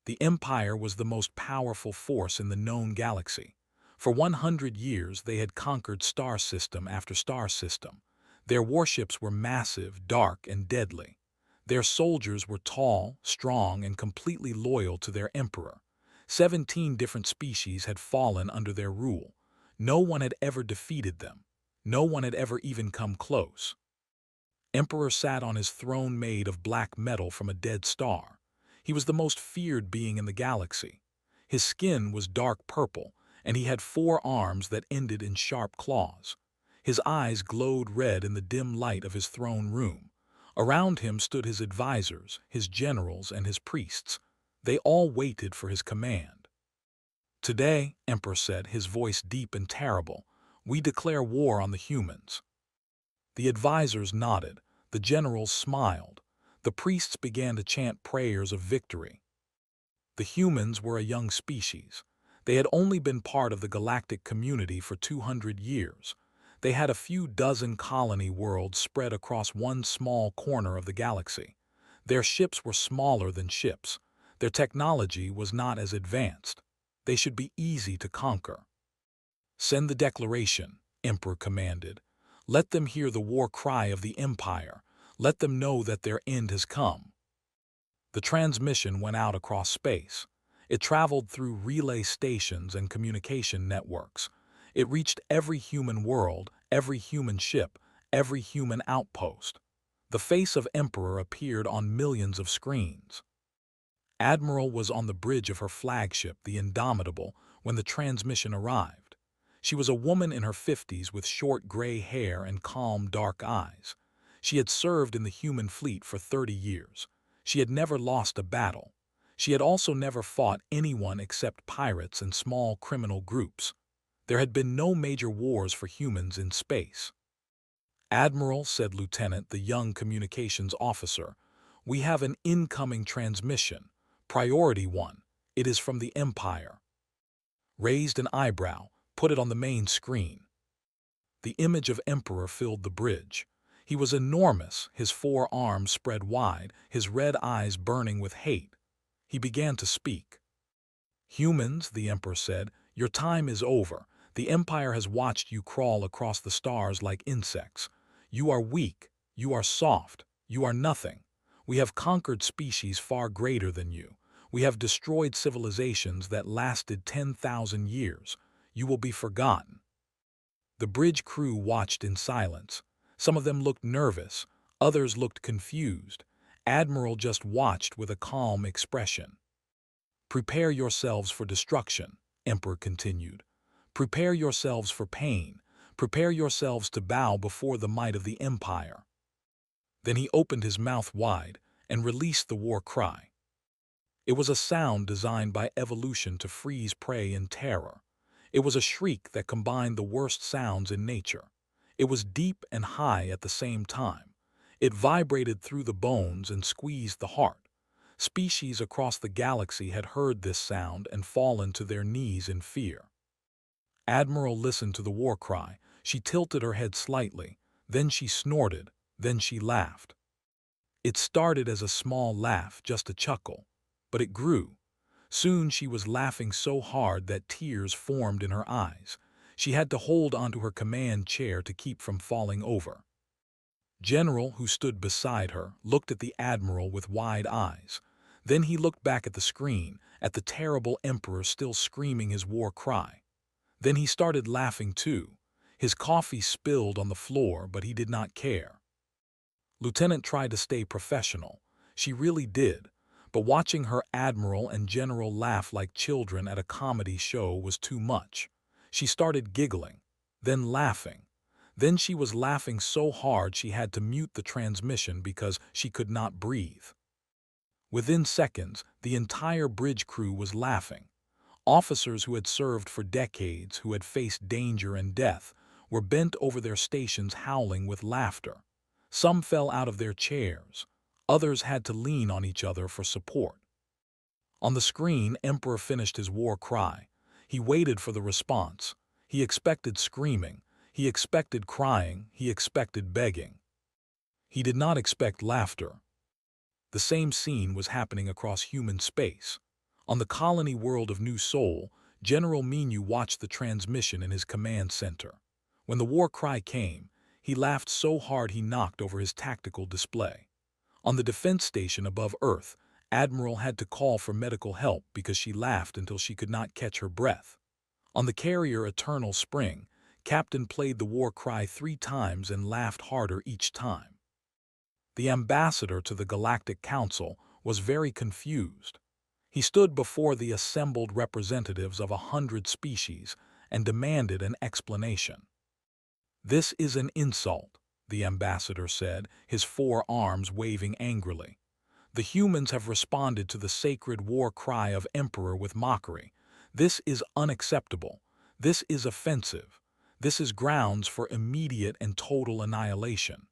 The Empire was the most powerful force in the known galaxy. For 100 years, they had conquered star system after star system. Their warships were massive, dark, and deadly. Their soldiers were tall, strong, and completely loyal to their emperor. 17 different species had fallen under their rule. No one had ever defeated them. No one had ever even come close. Emperor sat on his throne made of black metal from a dead star. He was the most feared being in the galaxy. His skin was dark purple, and he had 4 arms that ended in sharp claws. His eyes glowed red in the dim light of his throne room. Around him stood his advisors, his generals, and his priests. They all waited for his command. "Today," Emperor said, his voice deep and terrible, "we declare war on the humans." The advisors nodded, the generals smiled, the priests began to chant prayers of victory. The humans were a young species. They had only been part of the galactic community for 200 years. They had a few dozen colony worlds spread across one small corner of the galaxy. Their ships were smaller than ships. Their technology was not as advanced. They should be easy to conquer. "Send the declaration," Emperor commanded. "Let them hear the war cry of the Empire. Let them know that their end has come." The transmission went out across space. It traveled through relay stations and communication networks. It reached every human world, every human ship, every human outpost. The face of Emperor appeared on millions of screens. Admiral was on the bridge of her flagship, the Indomitable, when the transmission arrived. She was a woman in her 50s with short gray hair and calm dark eyes. She had served in the human fleet for 30 years. She had never lost a battle. She had also never fought anyone except pirates and small criminal groups. There had been no major wars for humans in space. "Admiral," said Lieutenant, the young communications officer, "we have an incoming transmission. Priority 1. It is from the Empire." Raised an eyebrow, put it on the main screen. The image of Emperor filled the bridge. He was enormous, his 4 arms spread wide, his red eyes burning with hate. He began to speak. "Humans," the Emperor said, "your time is over. The Empire has watched you crawl across the stars like insects. You are weak, you are soft, you are nothing. We have conquered species far greater than you. We have destroyed civilizations that lasted 10,000 years. You will be forgotten." The bridge crew watched in silence. Some of them looked nervous, others looked confused. Admiral just watched with a calm expression. "Prepare yourselves for destruction," Emperor continued. "Prepare yourselves for pain. Prepare yourselves to bow before the might of the Empire." Then he opened his mouth wide and released the war cry. It was a sound designed by evolution to freeze prey in terror. It was a shriek that combined the worst sounds in nature. It was deep and high at the same time. It vibrated through the bones and squeezed the heart. Species across the galaxy had heard this sound and fallen to their knees in fear. Admiral listened to the war cry. She tilted her head slightly. Then she snorted. Then she laughed. It started as a small laugh, just a chuckle. But it grew. Soon she was laughing so hard that tears formed in her eyes. She had to hold onto her command chair to keep from falling over. General, who stood beside her, looked at the Admiral with wide eyes. Then he looked back at the screen, at the terrible Emperor still screaming his war cry. Then he started laughing too. His coffee spilled on the floor, but he did not care. Lieutenant tried to stay professional. She really did. But watching her Admiral and General laugh like children at a comedy show was too much. She started giggling, then laughing. Then she was laughing so hard she had to mute the transmission because she could not breathe. Within seconds, the entire bridge crew was laughing. Officers who had served for decades, who had faced danger and death, were bent over their stations howling with laughter. Some fell out of their chairs. Others had to lean on each other for support. On the screen, Emperor finished his war cry. He waited for the response. He expected screaming. He expected crying. He expected begging. He did not expect laughter. The same scene was happening across human space. On the colony world of New Sol, General Menu watched the transmission in his command center. When the war cry came, he laughed so hard he knocked over his tactical display. On the defense station above Earth, Admiral had to call for medical help because she laughed until she could not catch her breath. On the carrier Eternal Spring, Captain played the war cry 3 times and laughed harder each time. The ambassador to the Galactic Council was very confused. He stood before the assembled representatives of 100 species and demanded an explanation. "This is an insult," the ambassador said, his 4 arms waving angrily. "The humans have responded to the sacred war cry of Emperor with mockery. This is unacceptable. This is offensive. This is grounds for immediate and total annihilation."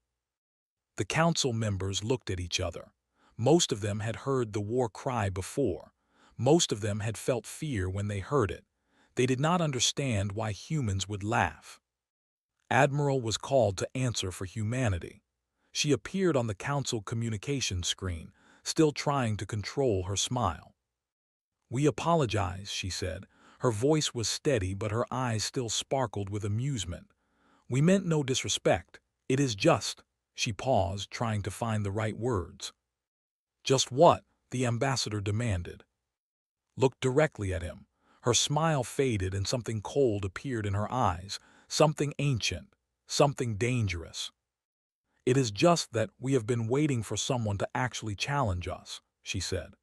The council members looked at each other. Most of them had heard the war cry before. Most of them had felt fear when they heard it. They did not understand why humans would laugh. Admiral was called to answer for humanity. She appeared on the council communication screen, still trying to control her smile. "We apologize," she said. Her voice was steady, but her eyes still sparkled with amusement. "We meant no disrespect. It is just—" She paused, trying to find the right words. "Just what?" the ambassador demanded. Looked directly at him. Her smile faded and something cold appeared in her eyes, something ancient, something dangerous. "It is just that we have been waiting for someone to actually challenge us," she said.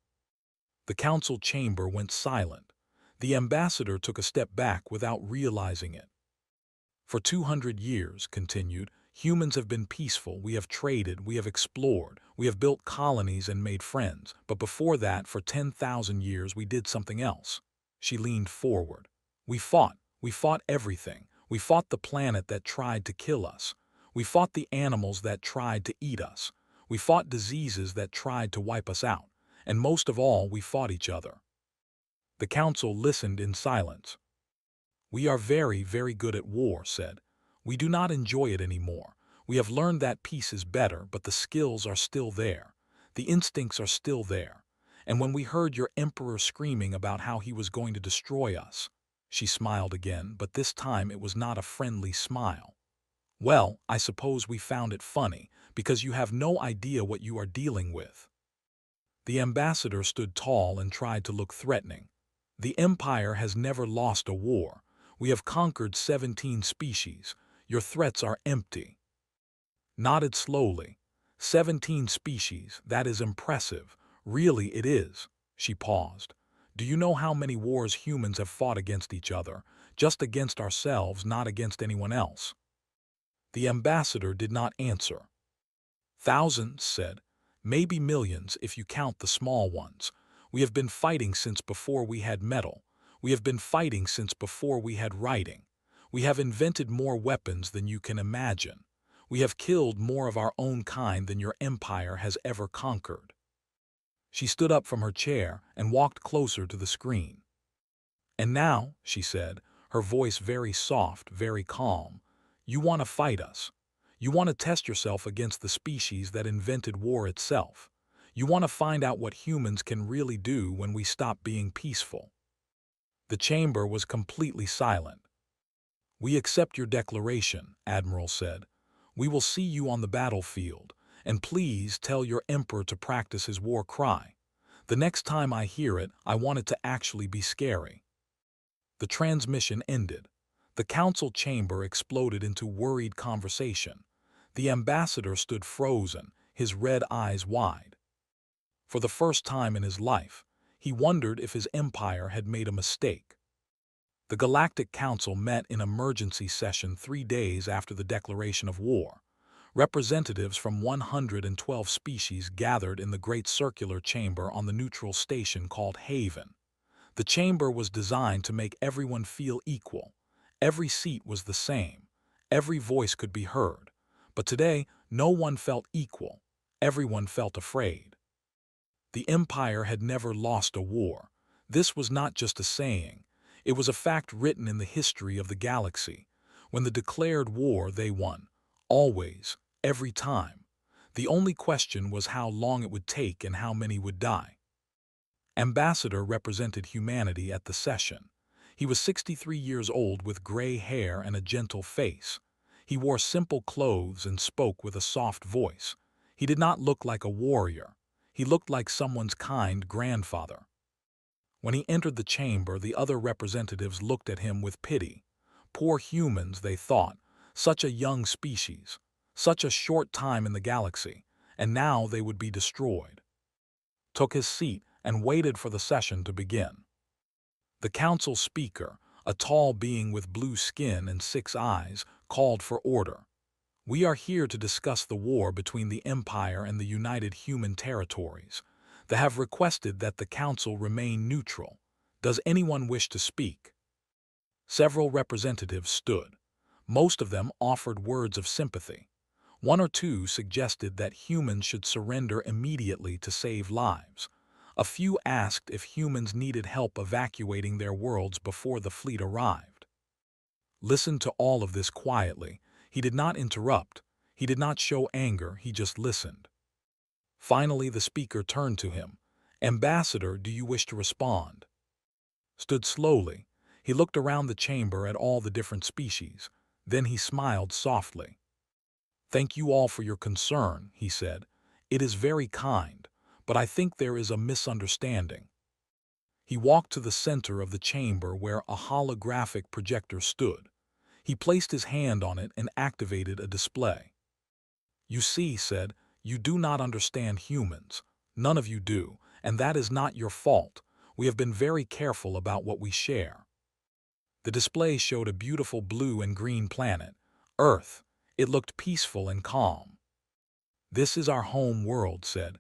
The council chamber went silent. The ambassador took a step back without realizing it. "For 200 years, continued, humans have been peaceful, we have traded, we have explored, we have built colonies and made friends, but before that, for 10,000 years, we did something else." She leaned forward. We fought everything. We fought the planet that tried to kill us. We fought the animals that tried to eat us. We fought diseases that tried to wipe us out. And most of all, we fought each other." The council listened in silence. "We are very, very good at war," said. "We do not enjoy it anymore. We have learned that peace is better, but the skills are still there. The instincts are still there. And when we heard your emperor screaming about how he was going to destroy us—" She smiled again, but this time it was not a friendly smile. "Well, I suppose we found it funny, because you have no idea what you are dealing with." The ambassador stood tall and tried to look threatening. "The Empire has never lost a war. We have conquered 17 species. Your threats are empty." Nodded slowly. 17 species, that is impressive. Really it is." She paused. "Do you know how many wars humans have fought against each other? Just against ourselves, not against anyone else." The ambassador did not answer. "Thousands," said. "Maybe millions if you count the small ones. We have been fighting since before we had metal. We have been fighting since before we had writing. We have invented more weapons than you can imagine. We have killed more of our own kind than your empire has ever conquered." She stood up from her chair and walked closer to the screen. "And now," she said, her voice very soft, very calm, "you want to fight us. You want to test yourself against the species that invented war itself. You want to find out what humans can really do when we stop being peaceful." The chamber was completely silent. "We accept your declaration," Admiral said. "We will see you on the battlefield, and please tell your emperor to practice his war cry. The next time I hear it, I want it to actually be scary." The transmission ended. The council chamber exploded into worried conversation. The ambassador stood frozen, his red eyes wide. For the first time in his life, he wondered if his empire had made a mistake. The Galactic Council met in emergency session 3 days after the declaration of war. Representatives from 112 species gathered in the great circular chamber on the neutral station called Haven. The chamber was designed to make everyone feel equal. Every seat was the same. Every voice could be heard. But today, no one felt equal. Everyone felt afraid. The Empire had never lost a war. This was not just a saying. It was a fact written in the history of the galaxy. When they declared war, they won. Always. Every time. The only question was how long it would take and how many would die. Ambassador represented humanity at the session. He was 63 years old with gray hair and a gentle face. He wore simple clothes and spoke with a soft voice. He did not look like a warrior. He looked like someone's kind grandfather. When he entered the chamber, the other representatives looked at him with pity. Poor humans, they thought, such a young species, such a short time in the galaxy, and now they would be destroyed. Took his seat and waited for the session to begin. The council speaker, a tall being with blue skin and 6 eyes, called for order. We are here to discuss the war between the Empire and the United Human Territories. They have requested that the council remain neutral. Does anyone wish to speak? Several representatives stood. Most of them offered words of sympathy. 1 or 2 suggested that humans should surrender immediately to save lives. A few asked if humans needed help evacuating their worlds before the fleet arrived. Listen to all of this quietly. He did not interrupt. He did not show anger. He just listened. Finally, the speaker turned to him. Ambassador, do you wish to respond? Stood slowly. He looked around the chamber at all the different species. Then he smiled softly. Thank you all for your concern, he said. It is very kind, but I think there is a misunderstanding. He walked to the center of the chamber where a holographic projector stood. He placed his hand on it and activated a display. You see, he said, you do not understand humans. None of you do, and that is not your fault. We have been very careful about what we share. The display showed a beautiful blue and green planet, Earth. It looked peaceful and calm. This is our home world, said.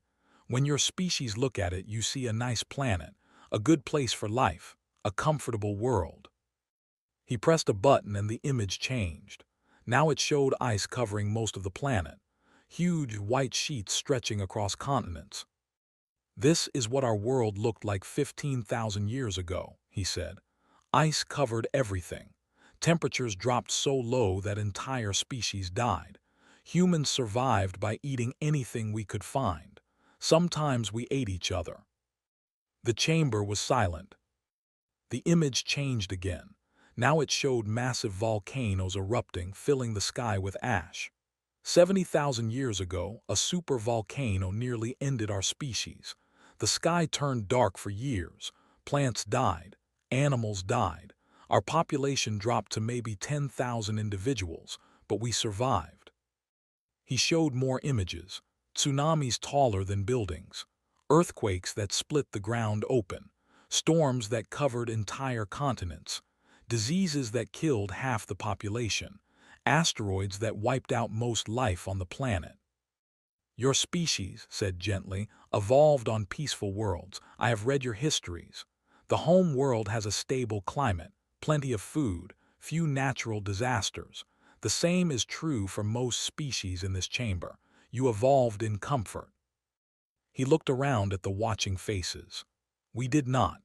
When your species look at it, you see a nice planet, a good place for life, a comfortable world. He pressed a button and the image changed. Now it showed ice covering most of the planet, huge white sheets stretching across continents. This is what our world looked like 15,000 years ago, he said. Ice covered everything. Temperatures dropped so low that entire species died. Humans survived by eating anything we could find. Sometimes we ate each other. The chamber was silent. The image changed again. Now it showed massive volcanoes erupting, filling the sky with ash. 70,000 years ago, a supervolcano nearly ended our species. The sky turned dark for years. Plants died. Animals died. Our population dropped to maybe 10,000 individuals, but we survived. He showed more images. Tsunamis taller than buildings. Earthquakes that split the ground open. Storms that covered entire continents. Diseases that killed half the population. Asteroids that wiped out most life on the planet. Your species, said gently, evolved on peaceful worlds. I have read your histories. The home world has a stable climate, plenty of food, few natural disasters. The same is true for most species in this chamber. You evolved in comfort. He looked around at the watching faces. We did not.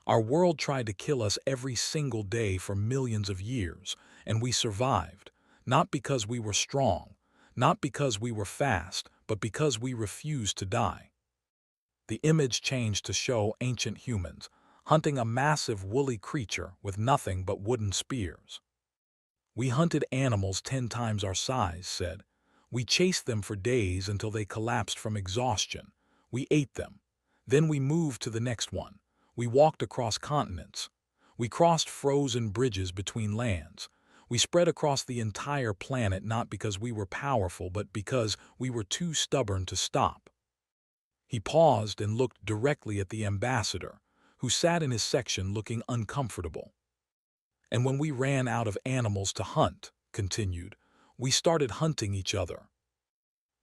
Our world tried to kill us every single day for millions of years, and we survived, not because we were strong, not because we were fast, but because we refused to die. The image changed to show ancient humans, hunting a massive woolly creature with nothing but wooden spears. We hunted animals 10 times our size, said. We chased them for days until they collapsed from exhaustion. We ate them. Then we moved to the next one. We walked across continents. We crossed frozen bridges between lands. We spread across the entire planet not because we were powerful, but because we were too stubborn to stop. He paused and looked directly at the ambassador, who sat in his section looking uncomfortable. And when we ran out of animals to hunt, continued, we started hunting each other.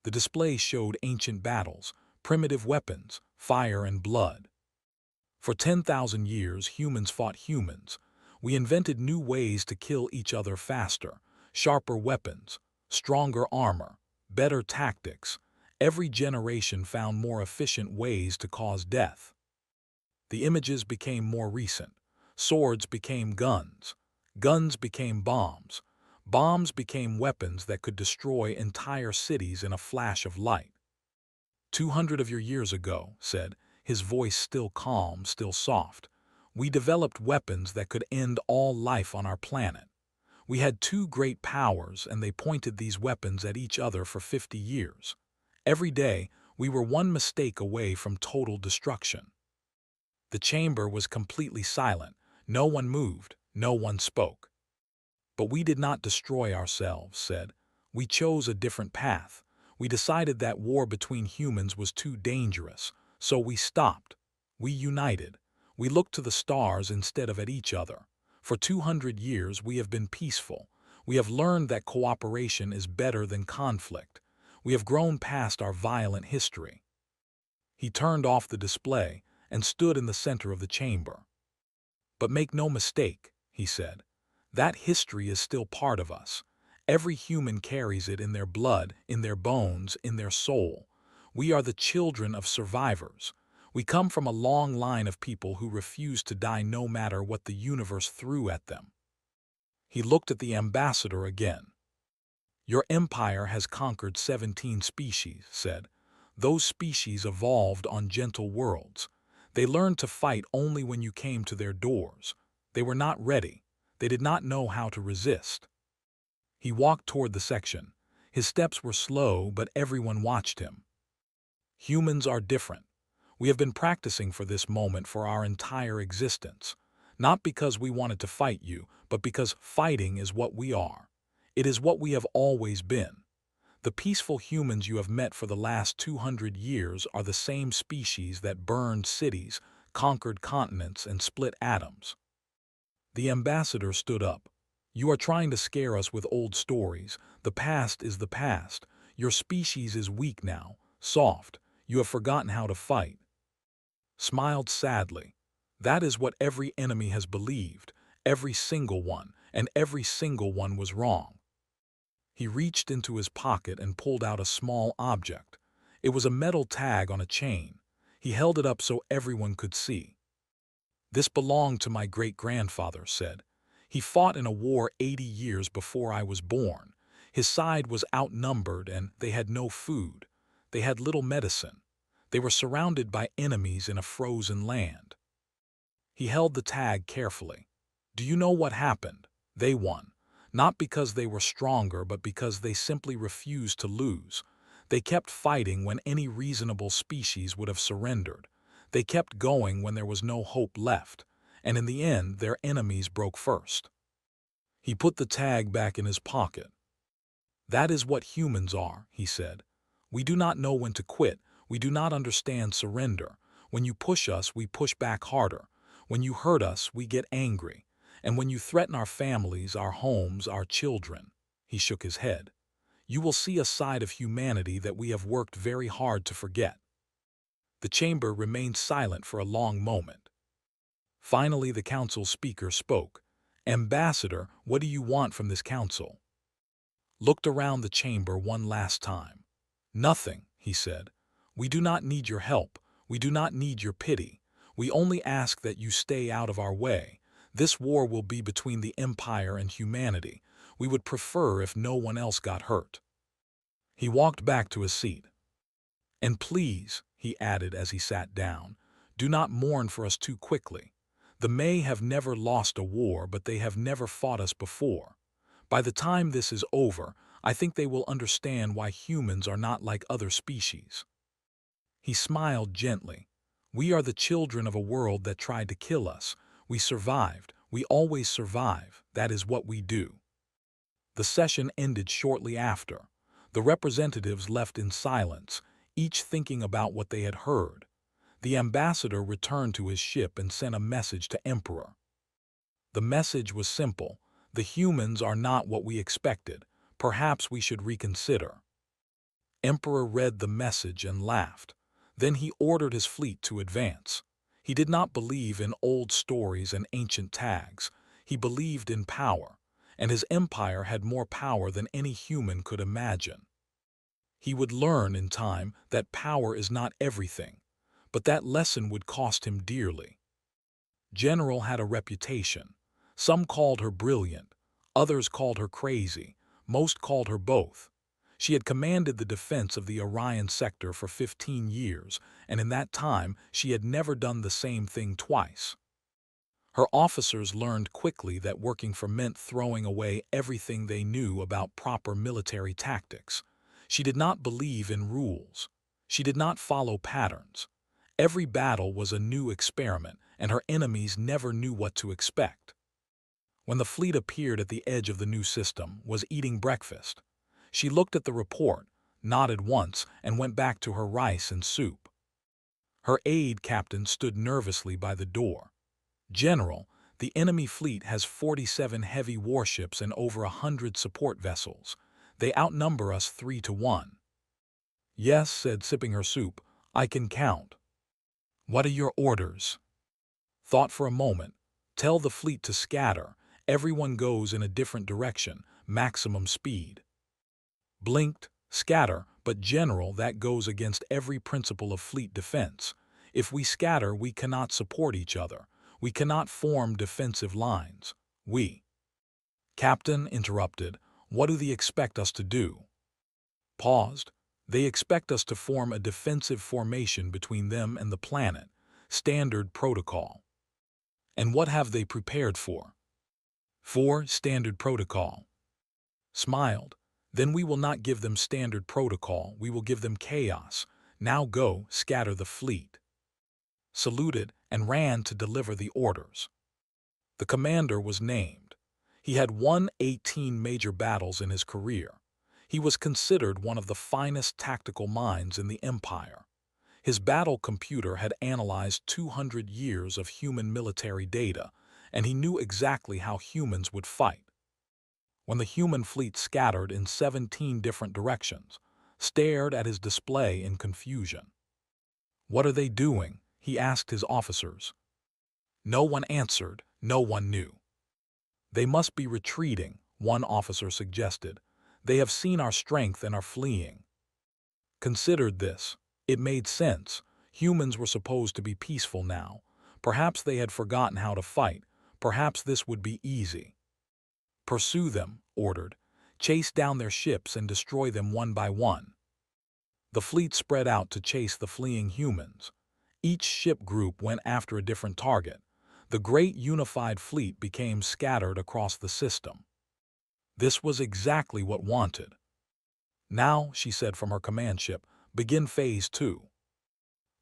The display showed ancient battles, primitive weapons, fire and blood. For 10,000 years, humans fought humans. We invented new ways to kill each other faster, sharper weapons, stronger armor, better tactics. Every generation found more efficient ways to cause death. The images became more recent. Swords became guns. Guns became bombs. Bombs became weapons that could destroy entire cities in a flash of light. 200 of your years ago, said, his voice still calm, still soft. "We developed weapons that could end all life on our planet. We had two great powers, and they pointed these weapons at each other for 50 years. Every day, we were one mistake away from total destruction." The chamber was completely silent. No one moved, no one spoke. "But we did not destroy ourselves," said. "We chose a different path. We decided that war between humans was too dangerous, so we stopped. We united. We looked to the stars instead of at each other. For 200 years we have been peaceful. We have learned that cooperation is better than conflict. We have grown past our violent history." He turned off the display and stood in the center of the chamber. "But make no mistake," he said. "That history is still part of us. Every human carries it in their blood, in their bones, in their soul. We are the children of survivors. We come from a long line of people who refused to die no matter what the universe threw at them." He looked at the ambassador again. "Your empire has conquered 17 species," said. "Those species evolved on gentle worlds. They learned to fight only when you came to their doors. They were not ready. They did not know how to resist." He walked toward the section. His steps were slow, but everyone watched him. "Humans are different. We have been practicing for this moment for our entire existence. Not because we wanted to fight you, but because fighting is what we are. It is what we have always been. The peaceful humans you have met for the last 200 years are the same species that burned cities, conquered continents, and split atoms." The ambassador stood up. "You are trying to scare us with old stories. The past is the past. Your species is weak now, soft. You have forgotten how to fight." Smiled sadly. "That is what every enemy has believed, every single one, and every single one was wrong." He reached into his pocket and pulled out a small object. It was a metal tag on a chain. He held it up so everyone could see. "This belonged to my great-grandfather," said. "He fought in a war 80 years before I was born. His side was outnumbered and they had no food. They had little medicine. They were surrounded by enemies in a frozen land." He held the tag carefully. "Do you know what happened? They won. Not because they were stronger, but because they simply refused to lose. They kept fighting when any reasonable species would have surrendered. They kept going when there was no hope left, and in the end their enemies broke first." He put the tag back in his pocket. "That is what humans are," he said. "We do not know when to quit. We do not understand surrender. When you push us, we push back harder. When you hurt us, we get angry. And when you threaten our families, our homes, our children," he shook his head, "you will see a side of humanity that we have worked very hard to forget." The chamber remained silent for a long moment. Finally, the council speaker spoke. "Ambassador, what do you want from this council?" Looked around the chamber one last time. "Nothing," he said. "We do not need your help. We do not need your pity. We only ask that you stay out of our way. This war will be between the Empire and humanity. We would prefer if no one else got hurt." He walked back to his seat. "And please," he added as he sat down, "do not mourn for us too quickly. The May have never lost a war, but they have never fought us before. By the time this is over, I think they will understand why humans are not like other species." He smiled gently. "We are the children of a world that tried to kill us. We survived. We always survive. That is what we do." The session ended shortly after. The representatives left in silence, each thinking about what they had heard. The ambassador returned to his ship and sent a message to Emperor. The message was simple. "The humans are not what we expected. Perhaps we should reconsider." Emperor read the message and laughed. Then he ordered his fleet to advance. He did not believe in old stories and ancient tags. He believed in power, and his empire had more power than any human could imagine. He would learn in time that power is not everything, but that lesson would cost him dearly. General had a reputation. Some called her brilliant, others called her crazy, most called her both. She had commanded the defense of the Orion sector for 15 years, and in that time she had never done the same thing twice. Her officers learned quickly that working for meant throwing away everything they knew about proper military tactics. She did not believe in rules. She did not follow patterns. Every battle was a new experiment, and her enemies never knew what to expect. When the fleet appeared at the edge of the new system, was eating breakfast. She looked at the report, nodded once, and went back to her rice and soup. Her aide captain stood nervously by the door. "General, the enemy fleet has 47 heavy warships and over 100 support vessels. They outnumber us 3-1. "Yes," said, sipping her soup, "I can count." "What are your orders?" Thought for a moment. "Tell the fleet to scatter. Everyone goes in a different direction, maximum speed." Blinked. "Scatter, but General, that goes against every principle of fleet defense. If we scatter, we cannot support each other. We cannot form defensive lines. We—" "Captain," interrupted, "what do they expect us to do?" Paused. "They expect us to form a defensive formation between them and the planet. Standard protocol." "And what have they prepared for?" "For standard protocol." Smiled. "Then we will not give them standard protocol, we will give them chaos. Now go, scatter the fleet." Saluted and ran to deliver the orders. The commander was named. He had won 18 major battles in his career. He was considered one of the finest tactical minds in the empire. His battle computer had analyzed 200 years of human military data, and he knew exactly how humans would fight. When the human fleet scattered in 17 different directions, stared at his display in confusion. "What are they doing?" he asked his officers. No one answered, no one knew. "They must be retreating," one officer suggested. "They have seen our strength and are fleeing." Considered this. It made sense. Humans were supposed to be peaceful now. Perhaps they had forgotten how to fight. Perhaps this would be easy. "Pursue them," ordered. "Chase down their ships and destroy them one by one." The fleet spread out to chase the fleeing humans. Each ship group went after a different target. The great unified fleet became scattered across the system. This was exactly what wanted. "Now," she said from her command ship, "begin phase 2.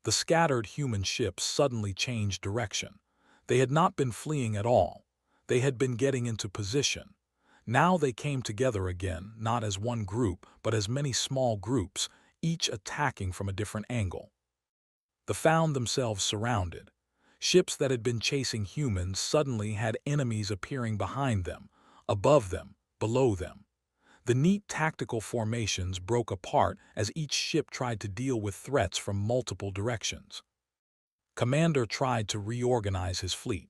The scattered human ships suddenly changed direction. They had not been fleeing at all. They had been getting into position. Now they came together again, not as one group, but as many small groups, each attacking from a different angle. They found themselves surrounded. Ships that had been chasing humans suddenly had enemies appearing behind them, above them, below them. The neat tactical formations broke apart as each ship tried to deal with threats from multiple directions. Commander tried to reorganize his fleet.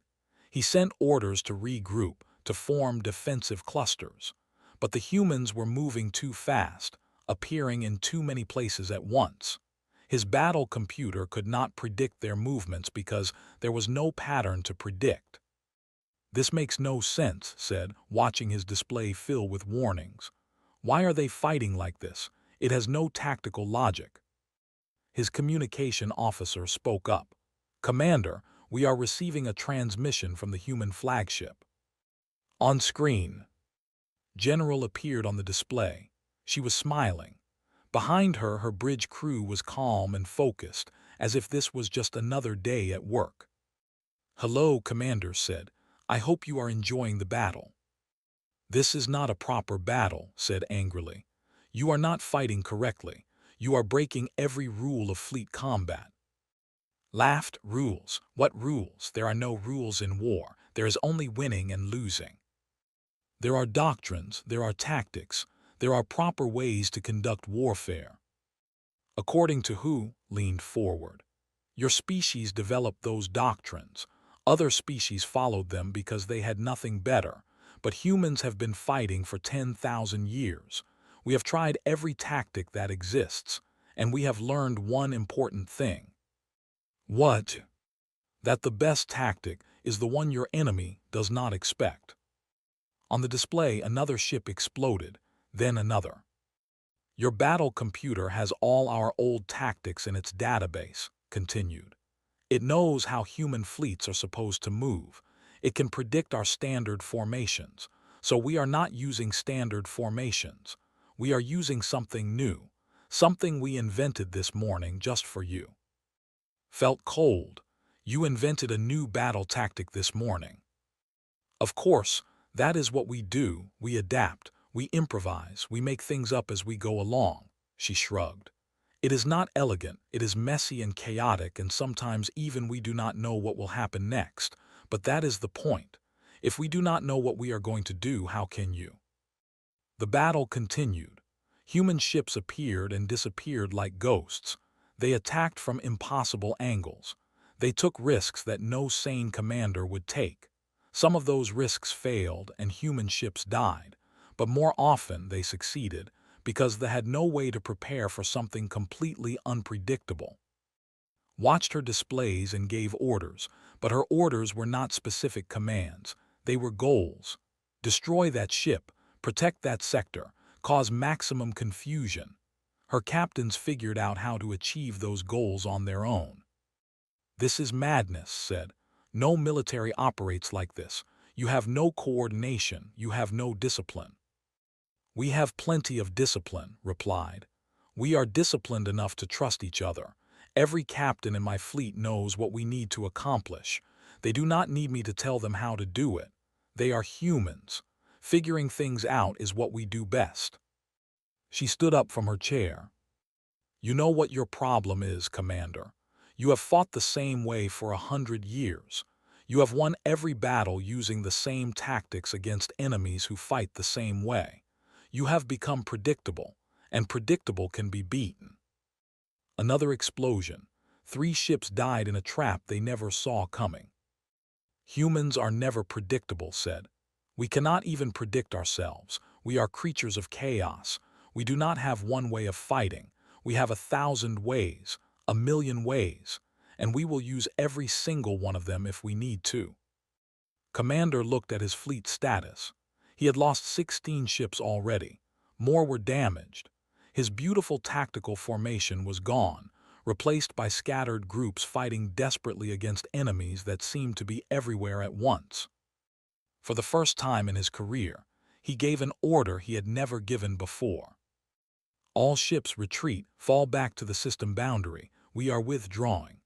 He sent orders to regroup, to form defensive clusters. But the humans were moving too fast, appearing in too many places at once. His battle computer could not predict their movements because there was no pattern to predict. "This makes no sense," said, watching his display fill with warnings. "Why are they fighting like this? It has no tactical logic." His communication officer spoke up. "Commander, we are receiving a transmission from the human flagship." On screen. General appeared on the display. She was smiling. Behind her, her bridge crew was calm and focused, as if this was just another day at work. "Hello," Commander said. "I hope you are enjoying the battle." "This is not a proper battle," said angrily. "You are not fighting correctly. You are breaking every rule of fleet combat." Laughed. "Rules? What rules? There are no rules in war. There is only winning and losing. There are doctrines, there are tactics, there are proper ways to conduct warfare." "According to who?" Leaned forward. "Your species developed those doctrines. Other species followed them because they had nothing better. But humans have been fighting for 10,000 years. We have tried every tactic that exists, and we have learned one important thing." "What?" "That the best tactic is the one your enemy does not expect." On the display, another ship exploded, then another. Your battle computer has all our old tactics in its database, continued. It knows how human fleets are supposed to move. It can predict our standard formations. So we are not using standard formations. We are using something new, something we invented this morning just for you. Felt cold. You invented a new battle tactic this morning. Of course, that is what we do. We adapt, we improvise, we make things up as we go along, she shrugged. It is not elegant, it is messy and chaotic, and sometimes even we do not know what will happen next. But that is the point. If we do not know what we are going to do, how can you? The battle continued. Human ships appeared and disappeared like ghosts. They attacked from impossible angles. They took risks that no sane commander would take. Some of those risks failed and human ships died, but more often they succeeded because they had no way to prepare for something completely unpredictable. Watched her displays and gave orders, but her orders were not specific commands. They were goals. Destroy that ship, protect that sector, cause maximum confusion. Her captains figured out how to achieve those goals on their own. This is madness, said. No military operates like this. You have no coordination, you have no discipline. We have plenty of discipline, replied. We are disciplined enough to trust each other. Every captain in my fleet knows what we need to accomplish. They do not need me to tell them how to do it. They are humans. Figuring things out is what we do best. She stood up from her chair. You know what your problem is, Commander. You have fought the same way for 100 years. You have won every battle using the same tactics against enemies who fight the same way. You have become predictable, and predictable can be beaten. Another explosion. 3 ships died in a trap they never saw coming. Humans are never predictable, said. We cannot even predict ourselves. We are creatures of chaos. We do not have one way of fighting. We have 1,000 ways, 1,000,000 ways, and we will use every single one of them if we need to. Commander looked at his fleet status. He had lost 16 ships already. More were damaged. His beautiful tactical formation was gone, replaced by scattered groups fighting desperately against enemies that seemed to be everywhere at once. For the first time in his career, he gave an order he had never given before. All ships retreat, fall back to the system boundary. We are withdrawing.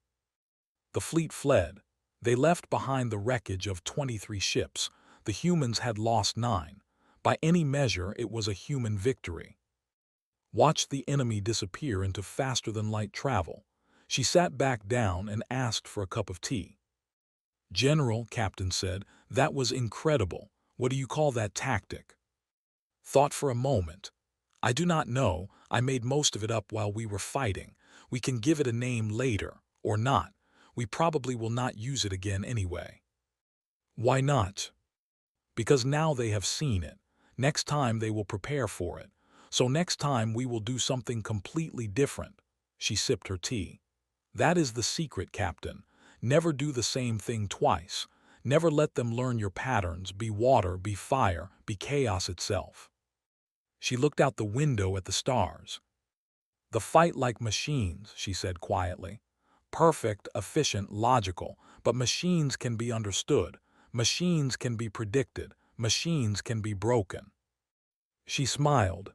The fleet fled. They left behind the wreckage of 23 ships. The humans had lost 9. By any measure, it was a human victory. Watched the enemy disappear into faster-than-light travel. She sat back down and asked for a cup of tea. General, Captain said, that was incredible. What do you call that tactic? Thought for a moment. I do not know. I made most of it up while we were fighting. We can give it a name later, or not. We probably will not use it again anyway. Why not? Because now they have seen it. Next time they will prepare for it. So next time we will do something completely different. She sipped her tea. That is the secret, Captain. Never do the same thing twice. Never let them learn your patterns. Be water, be fire, be chaos itself. She looked out the window at the stars. The fight like machines, she said quietly. Perfect, efficient, logical, but machines can be understood. Machines can be predicted. Machines can be broken. She smiled.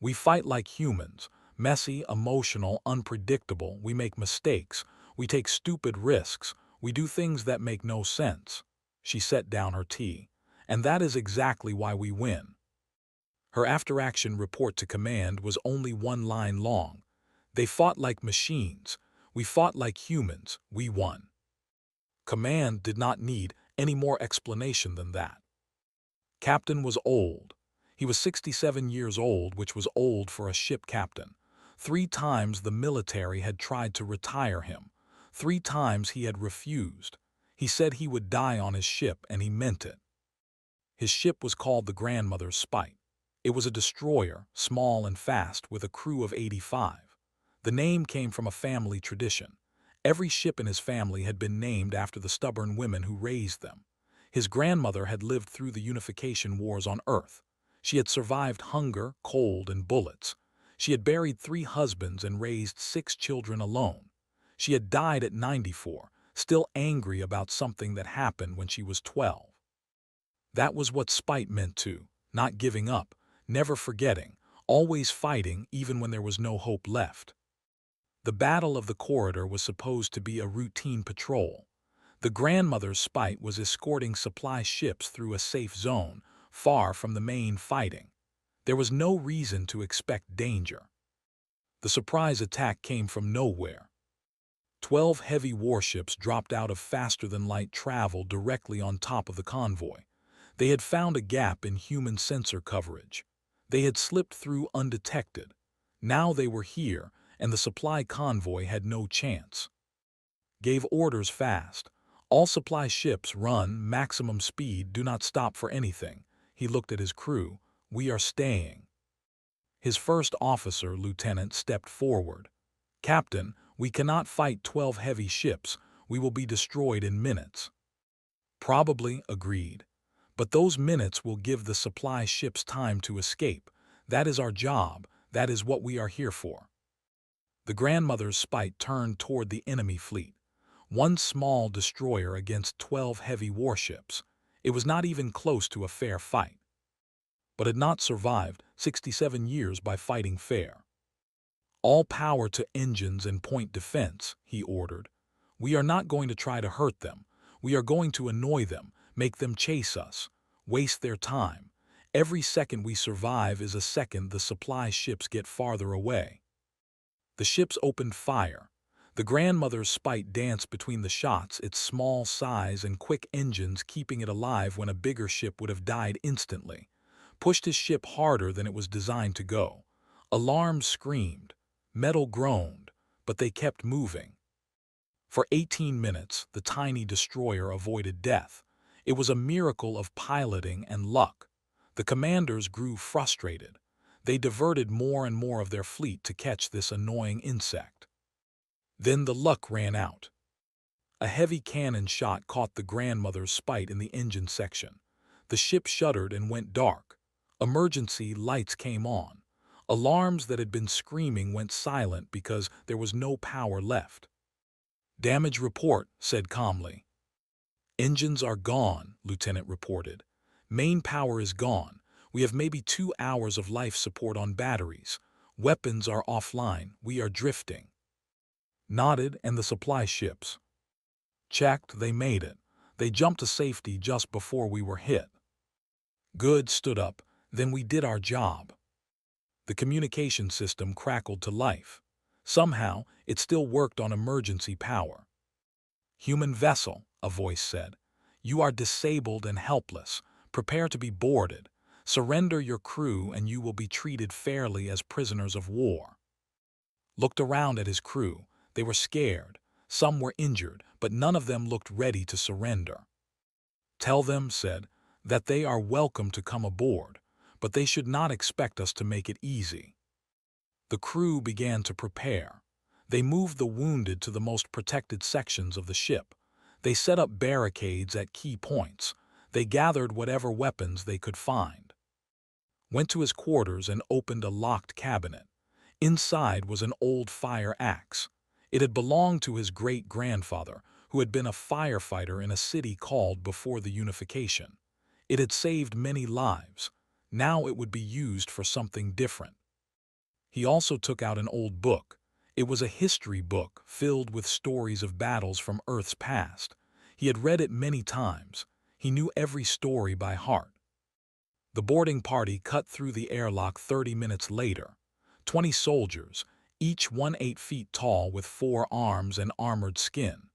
We fight like humans, messy, emotional, unpredictable. We make mistakes. We take stupid risks. We do things that make no sense. She set down her tea. And that is exactly why we win. Her after-action report to command was only 1 line long. They fought like machines. We fought like humans. We won. Command did not need any more explanation than that. Captain was old. He was 67 years old, which was old for a ship captain. 3 times the military had tried to retire him. 3 times he had refused. He said he would die on his ship, and he meant it. His ship was called the Grandmother's Spite. It was a destroyer, small and fast, with a crew of 85. The name came from a family tradition. Every ship in his family had been named after the stubborn women who raised them. His grandmother had lived through the unification wars on Earth. She had survived hunger, cold, and bullets. She had buried 3 husbands and raised 6 children alone. She had died at 94, still angry about something that happened when she was 12. That was what spite meant too, not giving up, never forgetting, always fighting even when there was no hope left. The Battle of the Corridor was supposed to be a routine patrol. The grandmother's spite was escorting supply ships through a safe zone, far from the main fighting. There was no reason to expect danger. The surprise attack came from nowhere. 12 heavy warships dropped out of faster-than-light travel directly on top of the convoy. They had found a gap in human sensor coverage. They had slipped through undetected. Now they were here, and the supply convoy had no chance. Gave orders fast. All supply ships run maximum speed, do not stop for anything. He looked at his crew. We are staying. His first officer, lieutenant, stepped forward. Captain, we cannot fight 12 heavy ships. We will be destroyed in minutes. Probably, agreed. But those minutes will give the supply ships time to escape. That is our job. That is what we are here for. The grandmother's spite turned toward the enemy fleet. One small destroyer against 12 heavy warships. It was not even close to a fair fight. But had not survived 67 years by fighting fair. All power to engines and point defense, he ordered. We are not going to try to hurt them. We are going to annoy them, make them chase us, waste their time. Every second we survive is a second the supply ships get farther away. The ships opened fire. The grandmother's spite danced between the shots, its small size and quick engines keeping it alive when a bigger ship would have died instantly. Pushed his ship harder than it was designed to go. Alarms screamed. Metal groaned, but they kept moving. For 18 minutes, the tiny destroyer avoided death. It was a miracle of piloting and luck. The commanders grew frustrated. They diverted more and more of their fleet to catch this annoying insect. Then the luck ran out. A heavy cannon shot caught the grandmother's spite in the engine section. The ship shuddered and went dark. Emergency lights came on. Alarms that had been screaming went silent because there was no power left. Damage report, said calmly. Engines are gone, Lieutenant reported. Main power is gone. We have maybe 2 hours of life support on batteries. Weapons are offline. We are drifting. Nodded, and the supply ships? Checked, they made it. They jumped to safety just before we were hit. Good, stood up. Then we did our job. The communication system crackled to life. Somehow, it still worked on emergency power. Human vessel, a voice said. You are disabled and helpless. Prepare to be boarded. Surrender your crew and you will be treated fairly as prisoners of war. Looked around at his crew. They were scared. Some were injured, but none of them looked ready to surrender. Tell them, said, that they are welcome to come aboard, but they should not expect us to make it easy. The crew began to prepare. They moved the wounded to the most protected sections of the ship. They set up barricades at key points. They gathered whatever weapons they could find. Went to his quarters and opened a locked cabinet. Inside was an old fire axe. It had belonged to his great-grandfather, who had been a firefighter in a city called before the unification. It had saved many lives. Now it would be used for something different. He also took out an old book. It was a history book filled with stories of battles from Earth's past. He had read it many times. He knew every story by heart. The boarding party cut through the airlock 30 minutes later. 20 soldiers, each 1 feet tall with 4 arms and armored skin.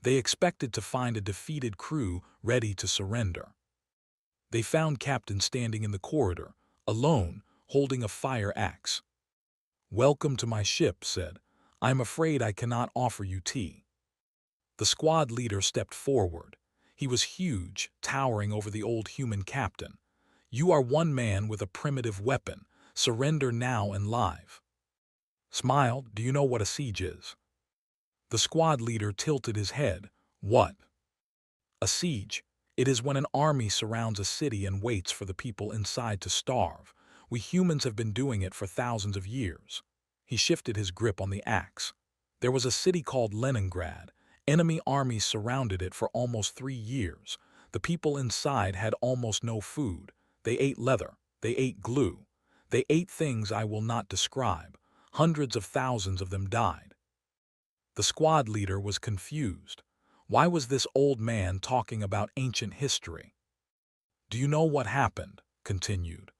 They expected to find a defeated crew ready to surrender. They found Captain standing in the corridor, alone, holding a fire axe. Welcome to my ship, said. I'm afraid I cannot offer you tea. The squad leader stepped forward. He was huge, towering over the old human captain. You are one man with a primitive weapon. Surrender now and live. Smiled, do you know what a siege is? The squad leader tilted his head. What? A siege. It is when an army surrounds a city and waits for the people inside to starve. We humans have been doing it for thousands of years." He shifted his grip on the axe. "There was a city called Leningrad. Enemy armies surrounded it for almost 3 years. The people inside had almost no food. They ate leather. They ate glue. They ate things I will not describe. Hundreds of thousands of them died." The squad leader was confused. Why was this old man talking about ancient history? "Do you know what happened?" continued.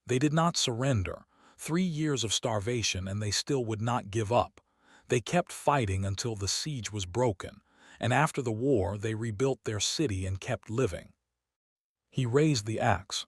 "They did not surrender. 3 years of starvation and they still would not give up. They kept fighting until the siege was broken, and after the war they rebuilt their city and kept living." He raised the axe.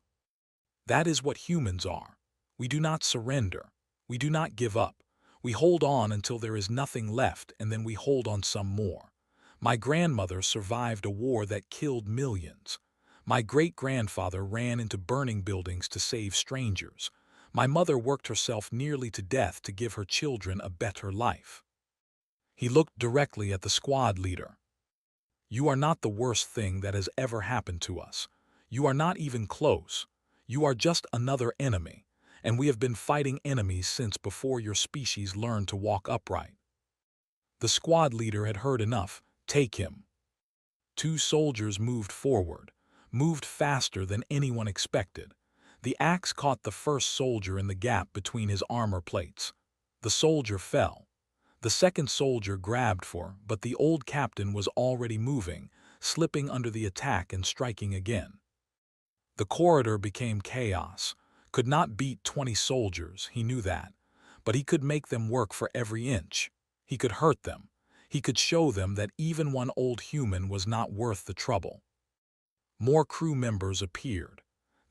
"That is what humans are. We do not surrender. We do not give up. We hold on until there is nothing left, and then we hold on some more. My grandmother survived a war that killed millions. My great-grandfather ran into burning buildings to save strangers. My mother worked herself nearly to death to give her children a better life." He looked directly at the squad leader. "You are not the worst thing that has ever happened to us. You are not even close. You are just another enemy, and we have been fighting enemies since before your species learned to walk upright." The squad leader had heard enough. "Take him." 2 soldiers moved forward, moved faster than anyone expected. The axe caught the first soldier in the gap between his armor plates. The soldier fell. The second soldier grabbed for, but the old captain was already moving, slipping under the attack and striking again. The corridor became chaos. Could not beat 20 soldiers, he knew that. But he could make them work for every inch. He could hurt them. He could show them that even one old human was not worth the trouble. More crew members appeared.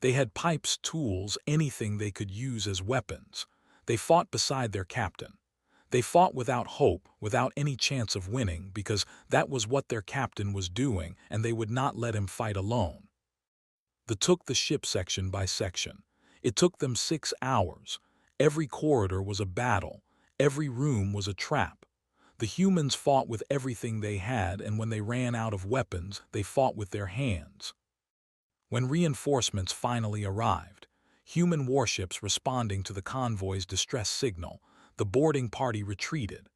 They had pipes, tools, anything they could use as weapons. They fought beside their captain. They fought without hope, without any chance of winning, because that was what their captain was doing, and they would not let him fight alone. They took the ship section by section. It took them 6 hours. Every corridor was a battle. Every room was a trap. The humans fought with everything they had, and when they ran out of weapons, they fought with their hands. When reinforcements finally arrived, human warships responding to the convoy's distress signal, the boarding party retreated.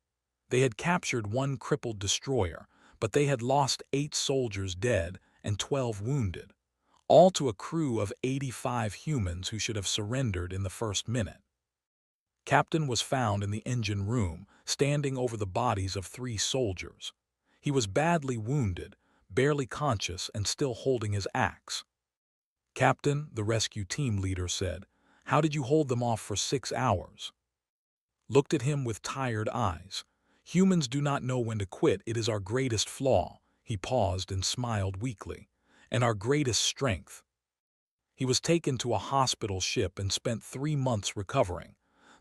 They had captured 1 crippled destroyer, but they had lost 8 soldiers dead and 12 wounded, all to a crew of 85 humans who should have surrendered in the first minute. Captain was found in the engine room, standing over the bodies of 3 soldiers. He was badly wounded, barely conscious, and still holding his axe. "Captain," the rescue team leader said, "how did you hold them off for 6 hours?" Looked at him with tired eyes. "Humans do not know when to quit. It is our greatest flaw." He paused and smiled weakly. "And our greatest strength." He was taken to a hospital ship and spent 3 months recovering.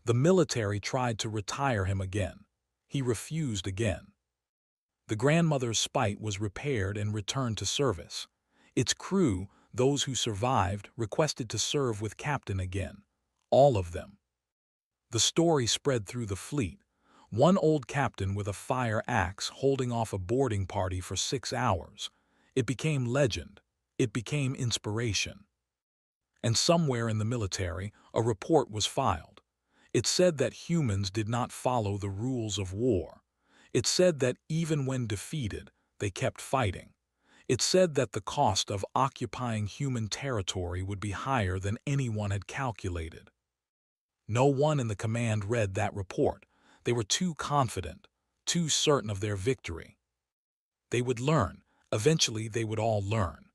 The military tried to retire him again. He refused again. The grandmother's spite was repaired and returned to service. Its crew, those who survived, requested to serve with Captain again. All of them. The story spread through the fleet. One old captain with a fire axe holding off a boarding party for 6 hours. It became legend. It became inspiration. And somewhere in the military, a report was filed. It said that humans did not follow the rules of war. It said that even when defeated, they kept fighting. It said that the cost of occupying human territory would be higher than anyone had calculated. No one in the command read that report. They were too confident, too certain of their victory. They would learn. Eventually, they would all learn.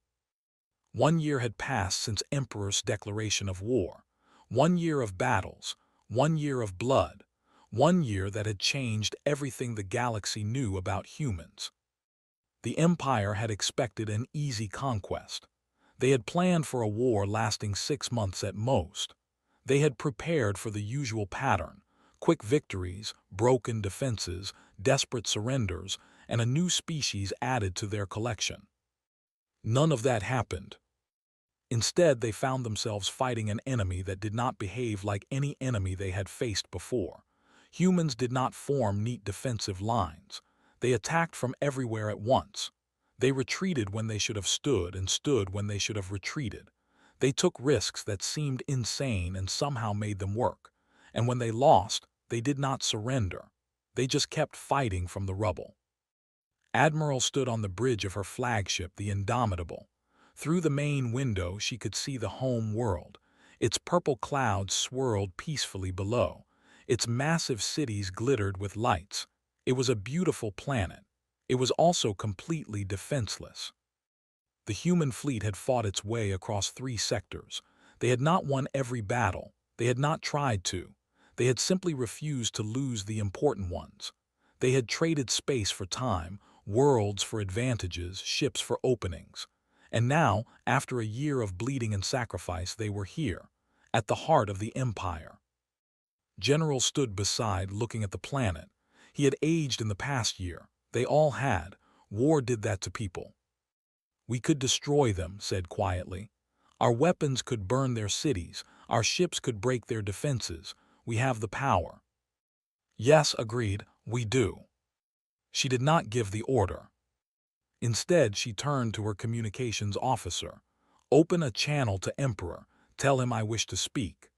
1 year had passed since Emperor's declaration of war. 1 year of battles. 1 year of blood. 1 year that had changed everything the galaxy knew about humans. The Empire had expected an easy conquest. They had planned for a war lasting 6 months at most. They had prepared for the usual pattern: quick victories, broken defenses, desperate surrenders, and a new species added to their collection. None of that happened. Instead, they found themselves fighting an enemy that did not behave like any enemy they had faced before. Humans did not form neat defensive lines. They attacked from everywhere at once. They retreated when they should have stood and stood when they should have retreated. They took risks that seemed insane and somehow made them work. And when they lost, they did not surrender. They just kept fighting from the rubble. Admiral stood on the bridge of her flagship, the Indomitable. Through the main window she could see the home world. Its purple clouds swirled peacefully below. Its massive cities glittered with lights. It was a beautiful planet. It was also completely defenseless. The human fleet had fought its way across 3 sectors. They had not won every battle. They had not tried to. They had simply refused to lose the important ones. They had traded space for time, worlds for advantages, ships for openings. And now, after a year of bleeding and sacrifice, they were here, at the heart of the Empire. General stood beside, looking at the planet. He had aged in the past year. They all had. War did that to people. "We could destroy them," said quietly. "Our weapons could burn their cities. Our ships could break their defenses. We have the power." "Yes," agreed, "we do." She did not give the order. Instead, she turned to her communications officer. "Open a channel to Emperor. Tell him I wish to speak."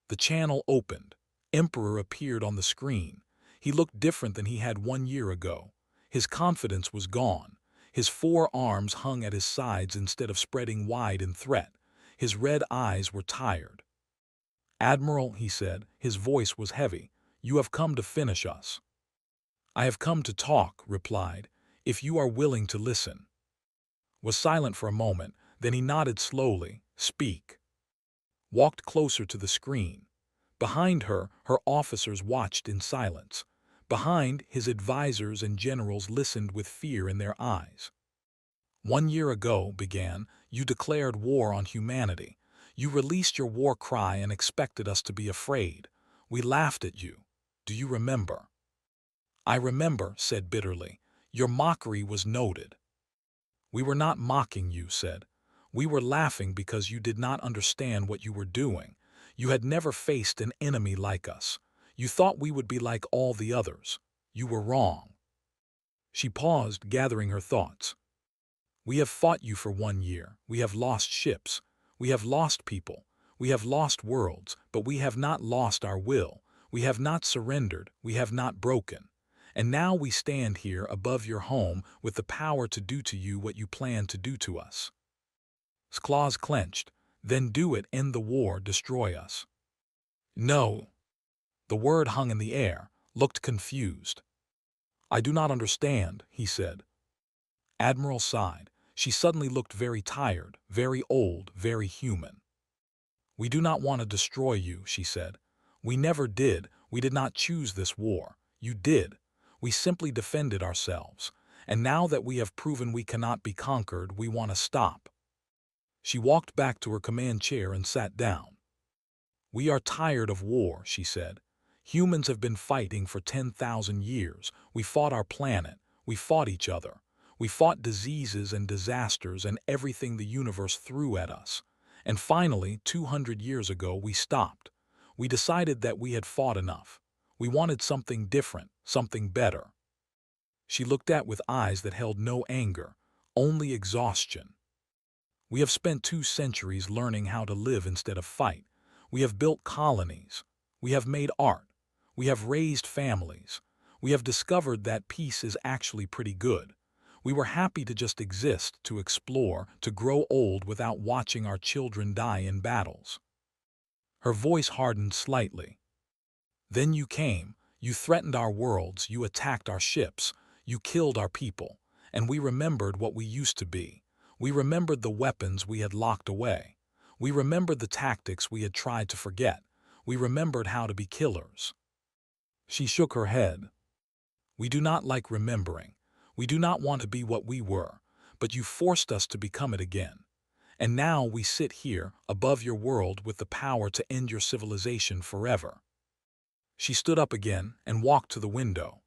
The channel opened. Emperor appeared on the screen. He looked different than he had 1 year ago. His confidence was gone. His 4 arms hung at his sides instead of spreading wide in threat. His red eyes were tired. "Admiral," he said, his voice was heavy, "you have come to finish us." "I have come to talk," replied, "if you are willing to listen." Was silent for a moment, then he nodded slowly. "Speak." Walked closer to the screen. Behind her, her officers watched in silence. Behind, his advisors and generals listened with fear in their eyes. "1 year ago," began, "you declared war on humanity. You released your war cry and expected us to be afraid. We laughed at you. Do you remember?" "I remember," said bitterly. "Your mockery was noted." "We were not mocking you," said. "We were laughing because you did not understand what you were doing. You had never faced an enemy like us. You thought we would be like all the others. You were wrong." She paused, gathering her thoughts. "We have fought you for 1 year. We have lost ships. We have lost people. We have lost worlds, but we have not lost our will. We have not surrendered. We have not broken. And now we stand here above your home with the power to do to you what you plan to do to us." Claws clenched. "Then do it, end the war, destroy us." "No." The word hung in the air, looked confused. "I do not understand," he said. Admiral sighed. She suddenly looked very tired, very old, very human. "We do not want to destroy you," she said. "We never did. We did not choose this war. You did. We simply defended ourselves. And now that we have proven we cannot be conquered, we want to stop." She walked back to her command chair and sat down. "We are tired of war," she said. "Humans have been fighting for 10,000 years. We fought our planet. We fought each other. We fought diseases and disasters and everything the universe threw at us. And finally, 200 years ago, we stopped. We decided that we had fought enough. We wanted something different, something better." She looked at with eyes that held no anger, only exhaustion. "We have spent 2 centuries learning how to live instead of fight. We have built colonies. We have made art. We have raised families. We have discovered that peace is actually pretty good. We were happy to just exist, to explore, to grow old without watching our children die in battles." Her voice hardened slightly. "Then you came. You threatened our worlds. You attacked our ships. You killed our people. And we remembered what we used to be. We remembered the weapons we had locked away. We remembered the tactics we had tried to forget. We remembered how to be killers." She shook her head. "We do not like remembering. We do not want to be what we were, but you forced us to become it again. And now we sit here, above your world, with the power to end your civilization forever." She stood up again and walked to the window.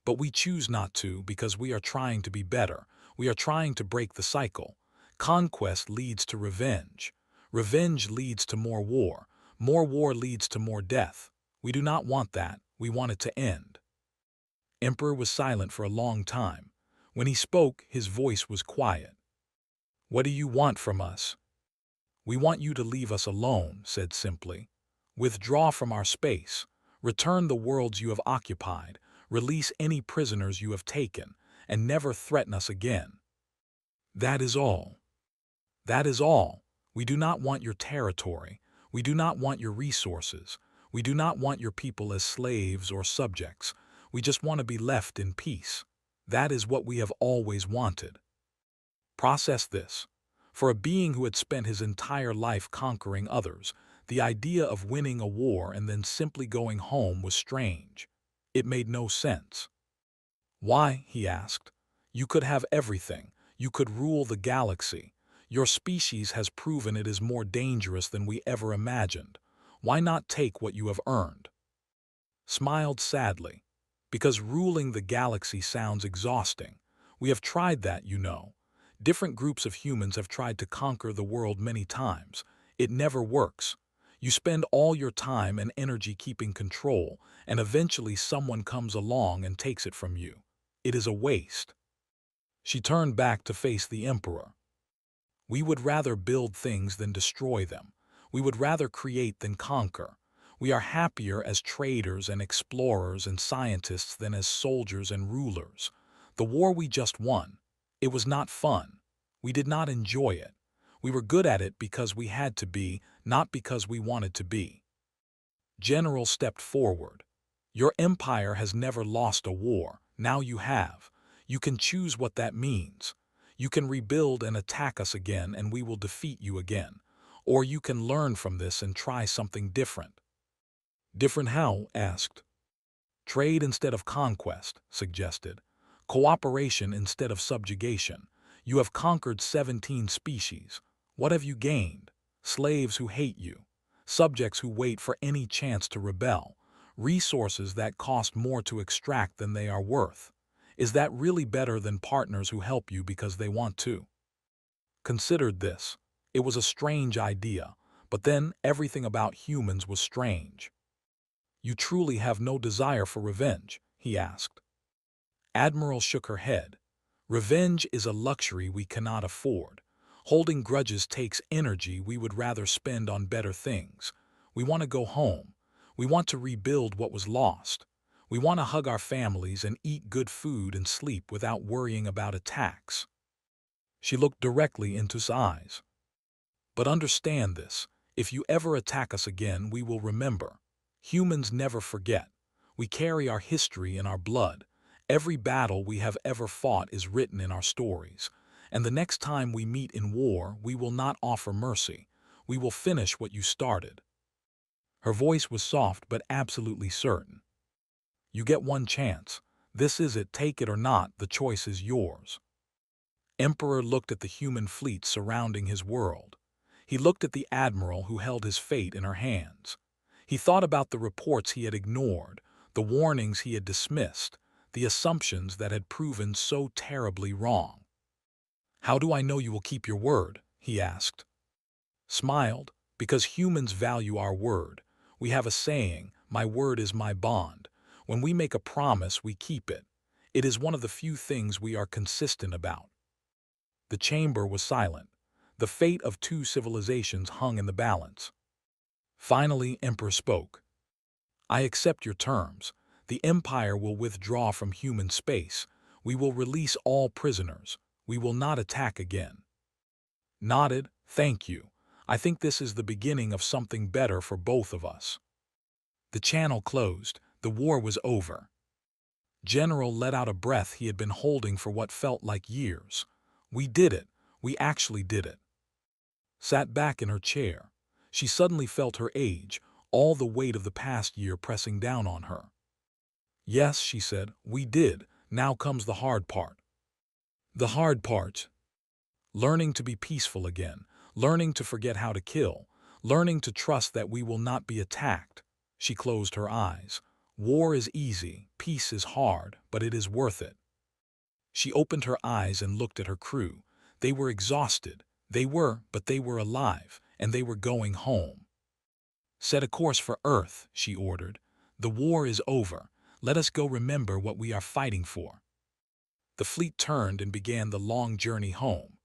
"But we choose not to because we are trying to be better. We are trying to break the cycle. Conquest leads to revenge. Revenge leads to more war. More war leads to more death. We do not want that. We want it to end." Emperor was silent for a long time. When he spoke, his voice was quiet. "What do you want from us?" "We want you to leave us alone," said simply. "Withdraw from our space. Return the worlds you have occupied. Release any prisoners you have taken, and never threaten us again. That is all. That is all. We do not want your territory. We do not want your resources. We do not want your people as slaves or subjects. We just want to be left in peace. That is what we have always wanted." Process this. For a being who had spent his entire life conquering others, the idea of winning a war and then simply going home was strange. It made no sense. "Why?" he asked. "You could have everything. You could rule the galaxy. Your species has proven it is more dangerous than we ever imagined. Why not take what you have earned?" Smiled sadly. "Because ruling the galaxy sounds exhausting. We have tried that, you know. Different groups of humans have tried to conquer the world many times. It never works. You spend all your time and energy keeping control, and eventually someone comes along and takes it from you. It is a waste." She turned back to face the Emperor. "We would rather build things than destroy them. We would rather create than conquer. We are happier as traders and explorers and scientists than as soldiers and rulers. The war we just won, it was not fun. We did not enjoy it. We were good at it because we had to be, not because we wanted to be." General stepped forward. "Your empire has never lost a war. Now you have. You can choose what that means. You can rebuild and attack us again, and we will defeat you again. Or you can learn from this and try something different." "Different how?" asked. "Trade instead of conquest," suggested. "Cooperation instead of subjugation. You have conquered 17 species. What have you gained? Slaves who hate you. Subjects who wait for any chance to rebel. Resources that cost more to extract than they are worth. Is that really better than partners who help you because they want to?" Considered this. It was a strange idea, but then everything about humans was strange. "You truly have no desire for revenge?" he asked. Admiral shook her head. "Revenge is a luxury we cannot afford. Holding grudges takes energy we would rather spend on better things. We want to go home. We want to rebuild what was lost. We want to hug our families and eat good food and sleep without worrying about attacks." She looked directly into his eyes. "But understand this. If you ever attack us again, we will remember. Humans never forget. We carry our history in our blood. Every battle we have ever fought is written in our stories. And the next time we meet in war, we will not offer mercy. We will finish what you started." Her voice was soft but absolutely certain. "You get one chance. This is it, take it or not, the choice is yours." Emperor looked at the human fleet surrounding his world. He looked at the admiral who held his fate in her hands. He thought about the reports he had ignored, the warnings he had dismissed, the assumptions that had proven so terribly wrong. "How do I know you will keep your word?" he asked. Smiled. "Because humans value our word. We have a saying, 'My word is my bond.' When we make a promise, we keep it. It is one of the few things we are consistent about." The chamber was silent. The fate of two civilizations hung in the balance. Finally, Emperor spoke. "I accept your terms. The Empire will withdraw from human space. We will release all prisoners. We will not attack again." Nodded. "Thank you. I think this is the beginning of something better for both of us." The channel closed. The war was over. General let out a breath he had been holding for what felt like years. "We did it. We actually did it." Sat back in her chair. She suddenly felt her age, all the weight of the past year pressing down on her. "Yes," she said, "we did. Now comes the hard part." "The hard part?" "Learning to be peaceful again, learning to forget how to kill, learning to trust that we will not be attacked." She closed her eyes. "War is easy, peace is hard, but it is worth it." She opened her eyes and looked at her crew. They were exhausted. But they were alive, and they were going home. "Set a course for Earth," she ordered. "The war is over. Let us go remember what we are fighting for." The fleet turned and began the long journey home.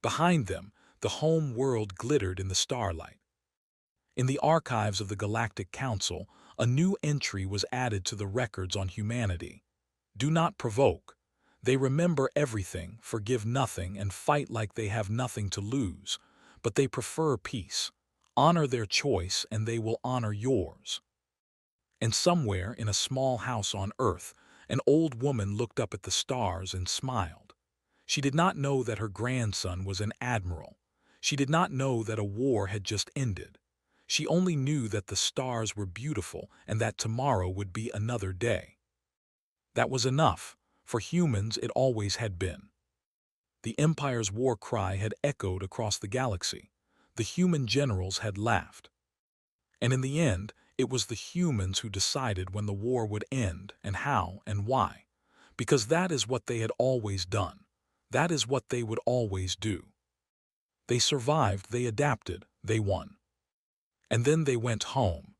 Behind them, The home world glittered in the starlight. In the archives of the Galactic Council, a new entry was added to the records on humanity. Do not provoke. They remember everything, forgive nothing, and fight like they have nothing to lose. But they prefer peace. Honor their choice, and they will honor yours. And somewhere in a small house on Earth, an old woman looked up at the stars and smiled. She did not know that her grandson was an admiral. She did not know that a war had just ended. She only knew that the stars were beautiful and that tomorrow would be another day. That was enough. For humans, it always had been. The Empire's war cry had echoed across the galaxy. The human generals had laughed. And in the end, it was the humans who decided when the war would end and how and why. Because that is what they had always done. That is what they would always do. They survived, they adapted, they won. And then they went home,